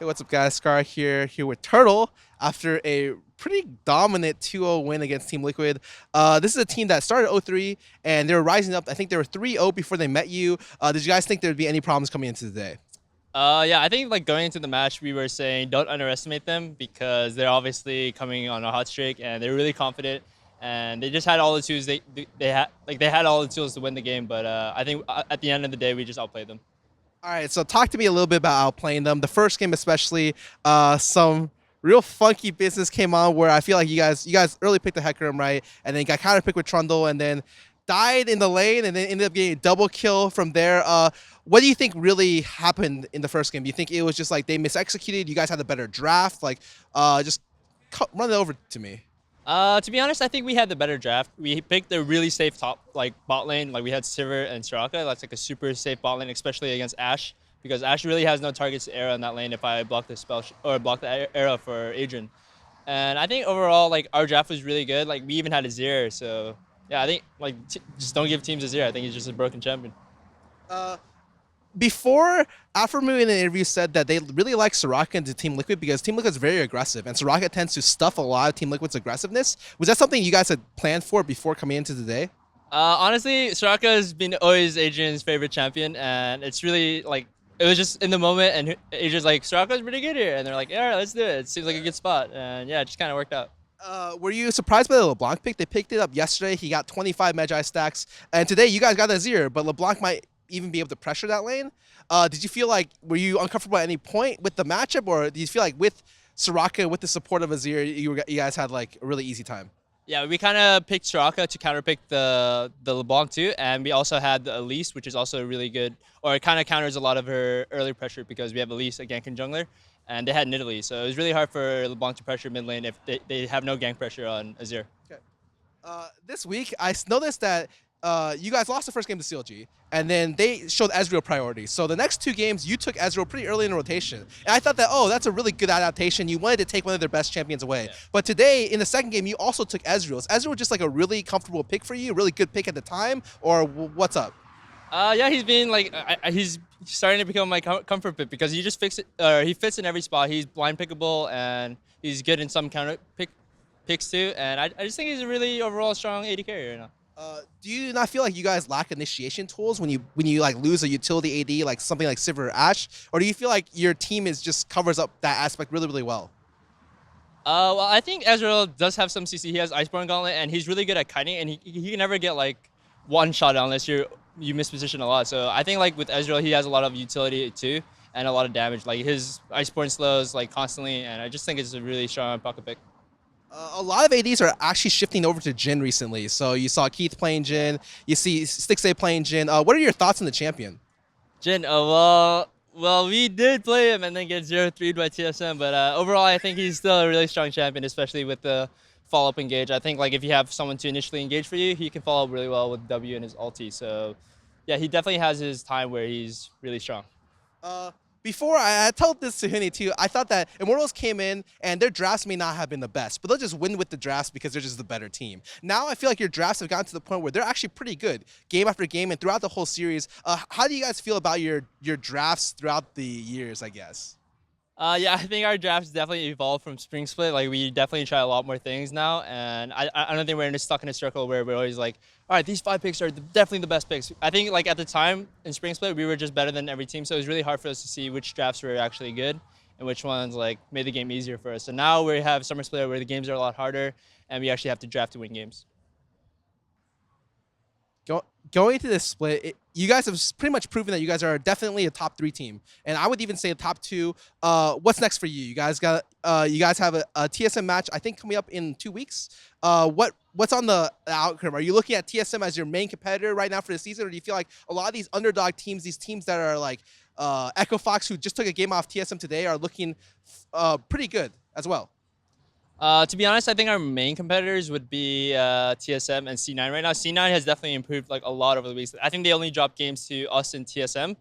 Hey, what's up, guys? Scar here with Turtle after a pretty dominant 2-0 win against Team Liquid. This is a team that started 0-3 and they were rising up. I think they were 3-0 before they met you. Did you guys think there would be any problems coming into the day? Yeah, I think like going into the match, we were saying don't underestimate them because they're obviously coming on a hot streak and they're really confident and they just had all the tools they had all the tools to win the game. But I think at the end of the day, we just outplayed them. All right, so talk to me a little bit about outplaying them. The first game, especially, some real funky business came on where I feel like you guys early picked the Hecarim, right, and then got counter picked with Trundle, and then died in the lane, and then ended up getting a double kill from there. What do you think really happened in the first game? Do you think it was just like they misexecuted? You guys had a better draft? Like, just run it over to me. To be honest, I think we had the better draft. We picked a really safe top like bot lane. Like we had Sivir and Soraka. That's like a super safe bot lane, especially against Ashe, because Ashe really has no targets to arrow in that lane if I block the spell or block the arrow for Adrian. And I think overall, like our draft was really good. Like we even had a Azir, so yeah, I think like just don't give teams Azir. I think he's just a broken champion. Uh, Before Afromu in an interview said that they really like Soraka into Team Liquid because Team Liquid is very aggressive and Soraka tends to stuff a lot of Team Liquid's aggressiveness. Was that something you guys had planned for before coming into the day? Honestly, Soraka has been always Adrian's favorite champion, and it's really like it was just in the moment, and Adrian's like Soraka's pretty good here, and they're like, yeah, let's do it. It seems like a good spot, and yeah, it just kind of worked out. Were you surprised by the LeBlanc pick? They picked it up yesterday. He got 25 Magi stacks, and today you guys got Azir, but LeBlanc might even be able to pressure that lane. Did you feel like were you uncomfortable at any point with the matchup, or do you feel like with Soraka with the support of Azir, you guys had like a really easy time? Yeah, we kind of picked Soraka to counterpick the LeBlanc too, and we also had the Elise, which is also really good, or it kind of counters a lot of her early pressure because we have Elise, a gank and jungler, and they had Nidalee, so it was really hard for LeBlanc to pressure mid lane if they have no gank pressure on Azir. Okay. This week, noticed that you guys lost the first game to CLG, and then they showed Ezreal priority. So the next two games, you took Ezreal pretty early in the rotation. And I thought that, oh, that's a really good adaptation. You wanted to take one of their best champions away. Yeah. But today, in the second game, you also took Ezreal. Is Ezreal just like a really comfortable pick for you, a really good pick at the time, or what's up? Yeah, he's been like he's starting to become my comfort pick because he just he fits in every spot. He's blind pickable and he's good in some picks too. And I just think he's a really overall strong AD carrier right now. Do you not feel like you guys lack initiation tools when you like lose a utility AD like something like Sivir or Ashe, or do you feel like your team is just covers up that aspect really well? Well, I think Ezreal does have some CC. He has Iceborne Gauntlet, and he's really good at kiting, and he can never get like one shot unless you miss position a lot. So I think like with Ezreal, he has a lot of utility too, and a lot of damage. Like his Iceborne slows like constantly, and I just think it's a really strong pocket pick. A lot of ADs are actually shifting over to Jhin recently. So you saw Keith playing Jhin, you see Stixxay playing Jhin. What are your thoughts on the champion? Jin, well, we did play him and then get 0-3'd by TSM, but overall, I think he's still a really strong champion, especially with the follow-up engage. I think like if you have someone to initially engage for you, he can follow up really well with W and his ulti. So yeah, he definitely has his time where he's really strong. Uh, Before I told this to Huni too, I thought that Immortals came in and their drafts may not have been the best, but they'll just win with the drafts because they're just the better team. Now I feel like your drafts have gotten to the point where they're actually pretty good, game after game and throughout the whole series. How do you guys feel about your drafts throughout the years, I guess? Yeah, I think our drafts definitely evolved from Spring Split. Like we definitely try a lot more things now, and I don't think we're stuck in a circle where we're always like, all right, these 5 picks are definitely the best picks. I think like at the time in Spring Split, we were just better than every team, so it was really hard for us to see which drafts were actually good and which ones like made the game easier for us. So now we have Summer Split where the games are a lot harder, and we actually have to draft to win games. Going to this split, you guys have pretty much proven that you guys are definitely a top 3 team, and I would even say a top 2. What's next for you? You guys have a TSM match I think coming up in 2 weeks. What's on the outcome? Are you looking at TSM as your main competitor right now for the season, or do you feel like a lot of these underdog teams, these teams that are like Echo Fox, who just took a game off TSM today, are looking pretty good as well? To be honest, I think our main competitors would be TSM and C9 right now. C9 has definitely improved like a lot over the weeks. I think they only dropped games to us and TSM,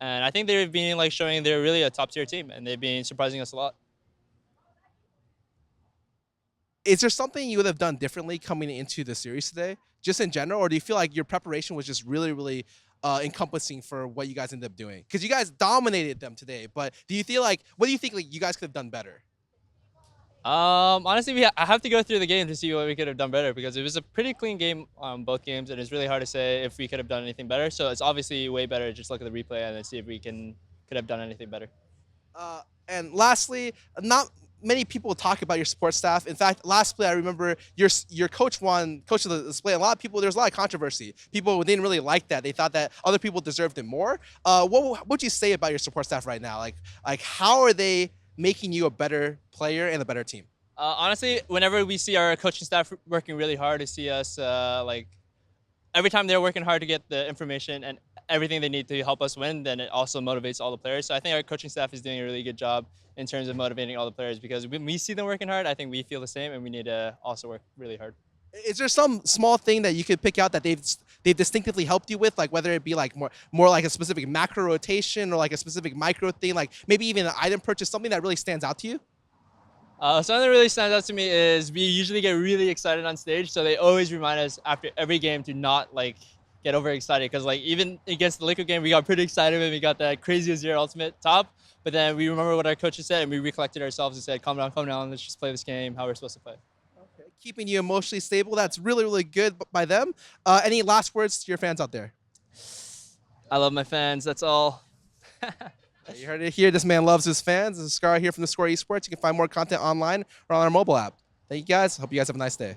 and I think they've been like showing they're really a top tier team, and they've been surprising us a lot. Is there something you would have done differently coming into the series today, just in general, or do you feel like your preparation was just really encompassing for what you guys ended up doing? Because you guys dominated them today, but do you feel like, what do you think like you guys could have done better? Honestly, I have to go through the game to see what we could have done better because it was a pretty clean game on both games, and it's really hard to say if we could have done anything better. So it's obviously way better to just look at the replay and then see if we could have done anything better. And lastly, not many people talk about your support staff. In fact, last split, I remember your coach won coach of the split. A lot of people, there's a lot of controversy. People didn't really like that. They thought that other people deserved it more. What would you say about your support staff right now? Like how are they making you a better player and a better team? Honestly, whenever we see our coaching staff working really hard to see us, like every time they're working hard to get the information and everything they need to help us win, then it also motivates all the players. So I think our coaching staff is doing a really good job in terms of motivating all the players because when we see them working hard, I think we feel the same and we need to also work really hard. Is there some small thing that you could pick out that they've distinctively helped you with, like whether it be like more like a specific macro rotation or like a specific micro thing, like maybe even an item purchase, something that really stands out to you? Something that really stands out to me is we usually get really excited on stage, so they always remind us after every game to not like get overexcited because like even against the Liquid game we got pretty excited when we got that crazy Ezreal ultimate top, but then we remember what our coaches said and we recollected ourselves and said calm down, let's just play this game how we're supposed to play. Okay. Keeping you emotionally stable, that's really, really good by them. Any last words to your fans out there? I love my fans, that's all. You heard it here. This man loves his fans. This is Scarra here from theScore eSports. You can find more content online or on our mobile app. Thank you guys. Hope you guys have a nice day.